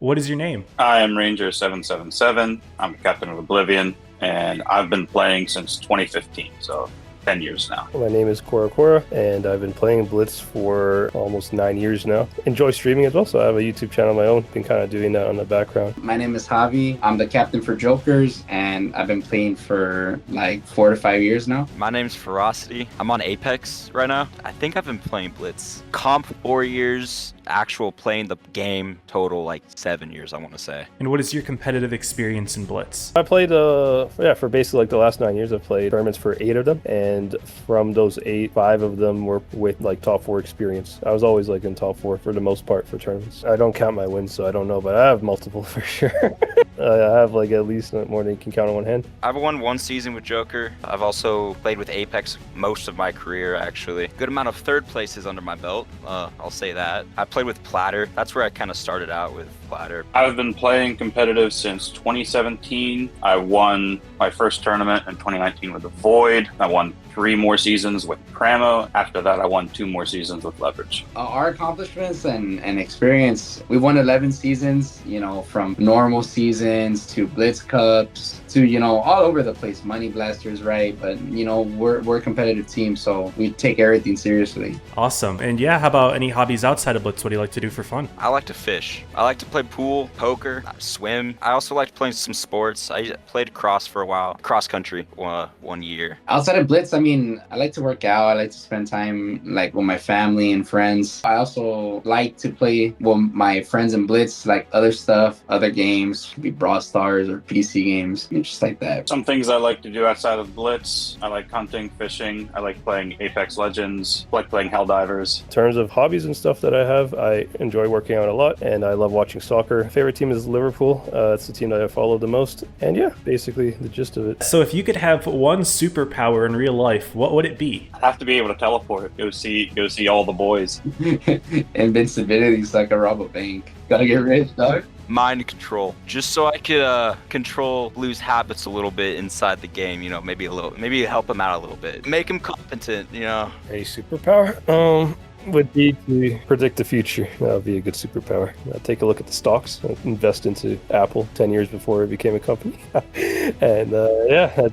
What is your name? I am Ranger777. I'm a captain of Oblivion, and I've been playing since 2015, so 10 years now. My name is Cora Cora, and I've been playing Blitz for almost 9 years now. Enjoy streaming as well, so I have a YouTube channel of my own. Been kind of doing that on the background. My name is Javi. I'm the captain for Jokers, and I've been playing for like 4 to 5 years now. My name's Ferocity. I'm on Apex right now. I think I've been playing Blitz. Comp 4 years, actual playing the game total like 7 years, I want to say. And what is your competitive experience in Blitz? I played, for basically like the last 9 years, I've played tournaments for 8 of them, and from those 8, 5 of them were with like top 4 experience. I was always like in top 4 for the most part for tournaments. I don't count my wins, so I don't know, but I have multiple for sure. I have like at least more than you can count on one hand. I've won 1 season with Joker. I've also played with Apex most of my career, actually. Good amount of third places under my belt, I'll say that. I played with Platter. That's where I kind of started out with Platter. I've been playing competitive since 2017. I won my first tournament in 2019 with the Void. I won 3 more seasons with Cramo. After that, I won 2 more seasons with Leverage. Our accomplishments and experience, we won 11 seasons, from normal seasons to Blitz Cups to, all over the place, Money Blasters, right? But, we're a competitive team, so we take everything seriously. Awesome. And yeah, how about any hobbies outside of Blitz? What do you like to do for fun? I like to fish. I like to play pool, poker, swim. I also like playing some sports. I played cross for a while, cross country 1 year. Outside of Blitz, I like to work out. I like to spend time like with my family and friends. I also like to play with my friends in Blitz, like other stuff, other games, could be Brawl Stars or PC games, just like that. Some things I like to do outside of Blitz. I like hunting, fishing. I like playing Apex Legends. I like playing Helldivers. In terms of hobbies and stuff that I have, I enjoy working out a lot, and I love watching soccer. Favorite team is Liverpool. It's the team that I follow the most. And yeah, basically the gist of it. So if you could have one superpower in real life, what would it be? I have to be able to teleport. Go see all the boys. Invincibility is like a rob a bank. Gotta get rich, dog. Mind control, just so I could control Blue's habits a little bit inside the game. Maybe help him out a little bit, make him competent. A superpower? Would be to predict the future. That would be a good superpower. Take a look at the stocks, invest into Apple 10 years before it became a company. And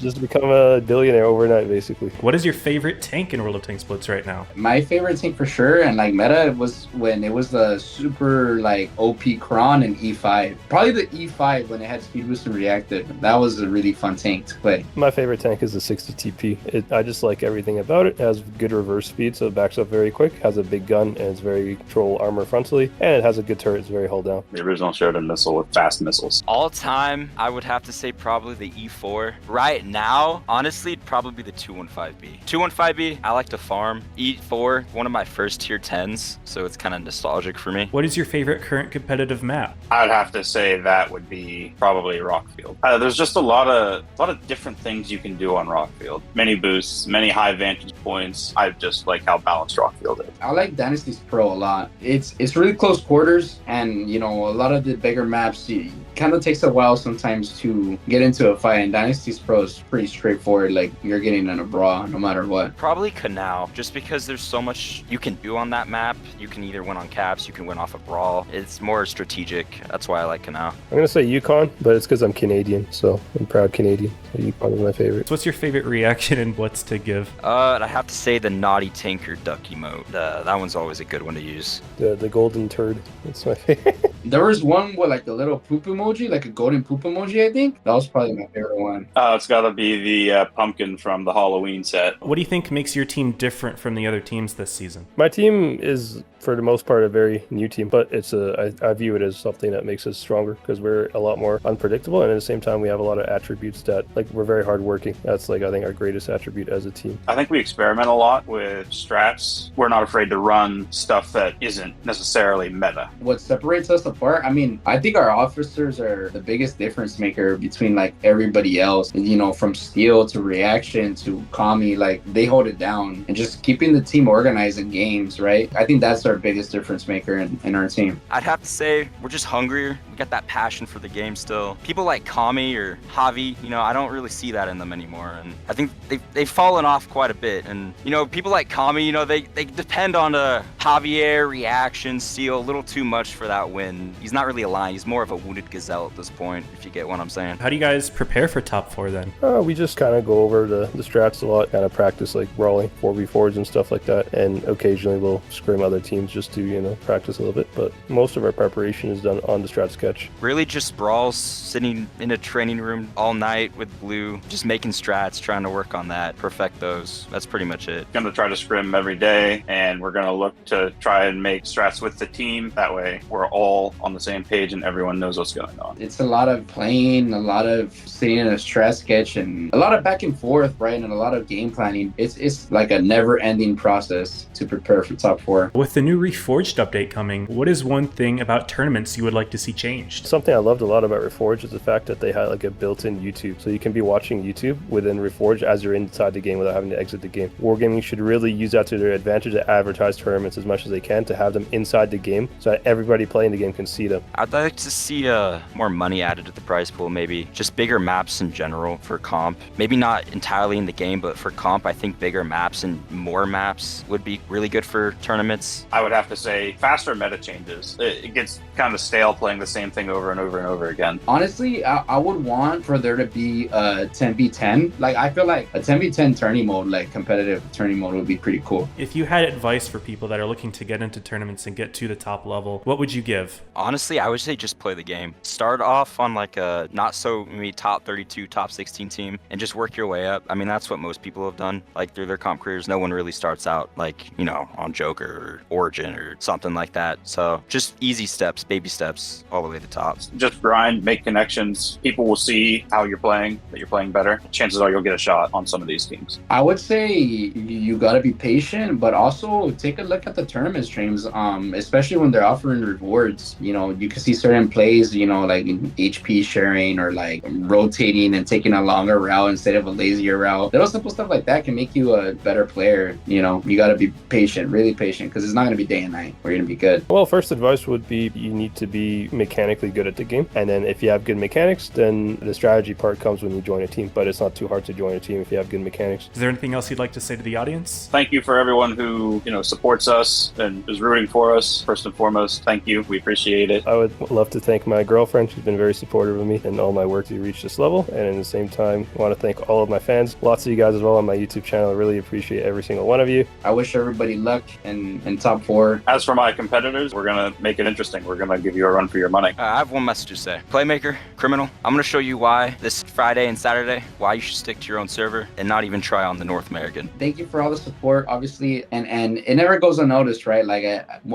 just become a billionaire overnight, basically. What is your favorite tank in World of Tanks Blitz right now? My favorite tank for sure, and like meta, was when it was the super like OP Kron and E5. Probably the E5 when it had speed boost and reactive. That was a really fun tank to play. My favorite tank is the 60 TP. I just like everything about it. It has good reverse speed, so it backs up very quick. Has a big gun, and it's very control armor frontally, and it has a good turret. It's very hull down. The original Sheridan missile with fast missiles. All time, I would have to say probably the E4. Right now, honestly, it'd probably be the 215B. 215B, I like to farm. E4, one of my first tier 10s, so it's kind of nostalgic for me. What is your favorite current competitive map? I'd have to say that would be probably Rockfield. There's just a lot of different things you can do on Rockfield. Many boosts, many high vantage points. I just like how balanced Rockfield is. I like Dynasty's Pro a lot. It's really close quarters, and a lot of the bigger maps, it kind of takes a while sometimes to get into a fight, and Dynasty's Pro is pretty straightforward. Like, you're getting in a brawl no matter what. Probably Canal, just because there's so much you can do on that map. You can either win on caps, you can win off a brawl. It's more strategic. That's why I like Canal. I'm gonna say Yukon, but it's because I'm Canadian, so I'm proud Canadian. So Yukon is my favorite. So what's your favorite reaction in Blitz to give? I have to say the Naughty Tinker duck emote. That one's always a good one to use. The golden turd. That's my favorite. There was one with like a little poop emoji, like a golden poop emoji, I think. That was probably my favorite one. It's got to be the pumpkin from the Halloween set. What do you think makes your team different from the other teams this season? My team is, for the most part, a very new team, but I view it as something that makes us stronger because we're a lot more unpredictable, and at the same time, we have a lot of attributes that, like, we're very hardworking. That's, like, I think our greatest attribute as a team. I think we experiment a lot with strats. We're not afraid to run stuff that isn't necessarily meta. What separates us apart, I think our officers are the biggest difference maker between like everybody else. From steal to reaction to Kami, like they hold it down, and just keeping the team organized in games, right? I think that's our biggest difference maker in our team. I'd have to say we're just hungrier We got that passion for the game still. People like Kami or Javi, you know, I don't really see that in them anymore. And I think they've fallen off quite a bit. And, you know, people like Kami, you know, they depend on Javier reaction, steal a little too much for that win. He's not really a lion. He's more of a wounded gazelle at this point, if you get what I'm saying. How do you guys prepare for top 4 then? We just kind of go over the strats a lot, kind of practice like brawling, 4v4s and stuff like that, and occasionally we'll scrim other teams just to, you know, practice a little bit, but most of our preparation is done on the strat sketch. Really just brawls, sitting in a training room all night with Blue, just making strats, trying to work on that, perfect those. That's pretty much it. Going to try to scrim every day, and we're going to look to try and make strats with the team. That way we're all on the same page and everyone knows what's going on. It's a lot of playing, a lot of sitting in a strat sketch, and a lot of back and forth, right? And a lot of game planning. It's like a never-ending process to prepare for top 4. With the new Reforged update coming, what is one thing about tournaments you would like to see changed? Something I loved a lot about Reforged is the fact that they had like a built-in YouTube, so you can be watching YouTube within Reforged as you're inside the game without having to exit the game. Wargaming should really use that to their advantage to advertise tournaments as much as they can, to have them inside the game so that everybody playing the game can see them. I'd like to see more money added to the prize pool, maybe just bigger maps in general for comp. Maybe not entirely in the game, but for comp, I think bigger maps and more maps would be really good for tournaments. I would have to say faster meta changes. It gets kind of stale playing the same thing over and over and over again. Honestly, I would want for there to be a 10v10. Like, I feel like a 10v10 tourney mode, like competitive tourney mode, would be pretty cool. If you had advice for people that are looking to get into tournaments and get to the top level, what would you give? Honestly, I would say just play the game. Start off on like a not so maybe top 32, top 16 team and just work your way up. I mean, that's what most people have done. Like through their comp careers, no one really starts out like, you know, on Joker or Origin or something like that. So just easy steps, baby steps, all the way to the top. Just grind, make connections. People will see how you're playing, that you're playing better. Chances are you'll get a shot on some of these teams. I would say you got to be patient, but also take a look at the tournament streams, especially when they're offering rewards. You know, you can see certain plays, you know, like HP sharing or like rotating and taking a longer route instead of a lazier route. Little simple stuff like that can make you a better player. You know, you got to be patient, really patient, because it's not going to be day and night where you're going to be good. Well, first advice would be you need to be mechanically good at the game. And then if you have good mechanics, then the strategy part comes when you join a team. But it's not too hard to join a team if you have good mechanics. Is there anything else you'd like to say to the audience? Thank you for everyone who, you know, supports us and is rooting for us. First and foremost, thank you. We appreciate it. I would love to thank my girlfriend. She's been very supportive of me and all my work to reach this level. And at the same time, I want to thank all of my fans, lots of you guys as well on my YouTube channel. I really appreciate every single one of you. I wish everybody luck in top 4. As for my competitors, we're going to make it interesting. We're going to give you a run for your money. I have one message to say. Playmaker, Criminal, I'm going to show you why this Friday and Saturday, why you should stick to your own server and not even try on the North American. Thank you for all the support, obviously, and it never goes unnoticed, right? Like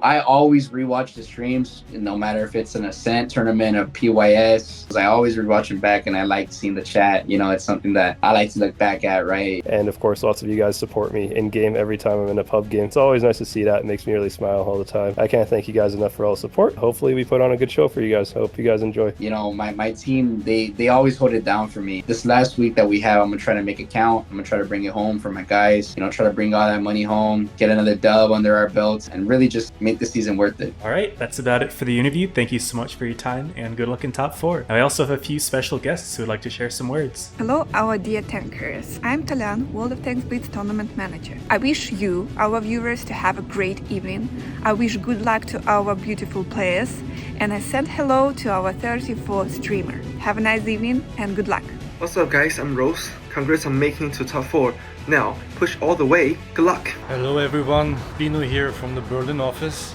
I always rewatch the streams, no matter if it's an Ascent tournament or PYS. I always rewatch them back, and I like seeing the chat. You know, it's something that I like to look back at, right? And of course, lots of you guys support me in game every time I'm in a pub game. It's always nice to see that. It makes me really smile all the time. I can't thank you guys enough for all the support. Hopefully, we put on a good show for you guys. I hope you guys enjoy. You know, my team, they always hold it down for me. This last week that we have, I'm gonna try to make it count. I'm gonna try to bring it home for my guys. You know, try to bring all that money home, get another dub under our belts, and really just make the season worth it. All right, that's about it for the interview. Thank you so much for your time, and good luck in top 4. I also have a few special guests who would like to share some words. Hello, our dear tankers. I'm Talan, World of Tanks Blitz Tournament Manager. I wish you, our viewers, to have a great evening. I wish good luck to our beautiful players, and I send hello to our 34th streamer. Have a nice evening, and good luck. What's up guys, I'm Rose. Congrats on making it to top 4. Now, push all the way. Good luck. Hello everyone, Bino here from the Berlin office.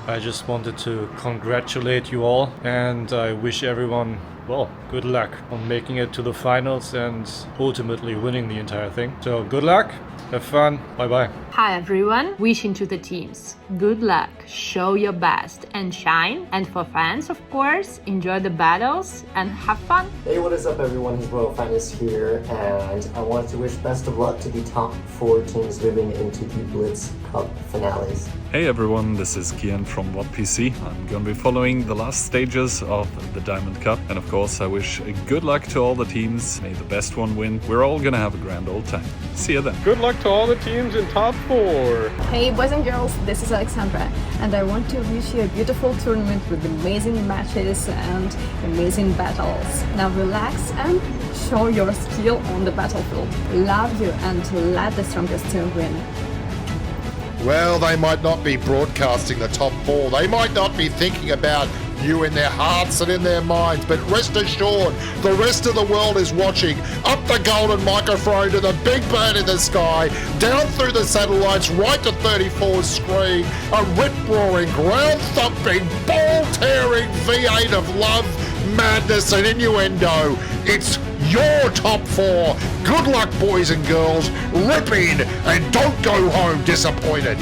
I just wanted to congratulate you all and I wish everyone, well, good luck on making it to the finals and ultimately winning the entire thing. So good luck, have fun, bye bye. Hi everyone, wishing to the teams good luck, show your best and shine, and for fans of course, enjoy the battles and have fun. Hey, what is up everyone, his Royal Finest here, and I wanted to wish best of luck to the top 4 teams moving into the Blitz Cup finales. Hey everyone, this is Kian from WoTP. I'm going to be following the last stages of the Diamond Cup, and of course I wish good luck to all the teams. May the best one win. We're all going to have a grand old time. See you then. Good luck to all the teams in top 4. Hey boys and girls, this is Alexandra, and I want to wish you a beautiful tournament with amazing matches and amazing battles. Now relax and show your skill on the battlefield. Love you, and let the strongest team win. Well, they might not be broadcasting the top 4. They might not be thinking about you in their hearts and in their minds, but rest assured, the rest of the world is watching. Up the golden microphone to the big bird in the sky, down through the satellites, right to 34's screen, a rip-roaring, ground-thumping, ball-tearing V8 of love, madness and innuendo. It's your top 4. Good luck, boys and girls. Rip in and don't go home disappointed.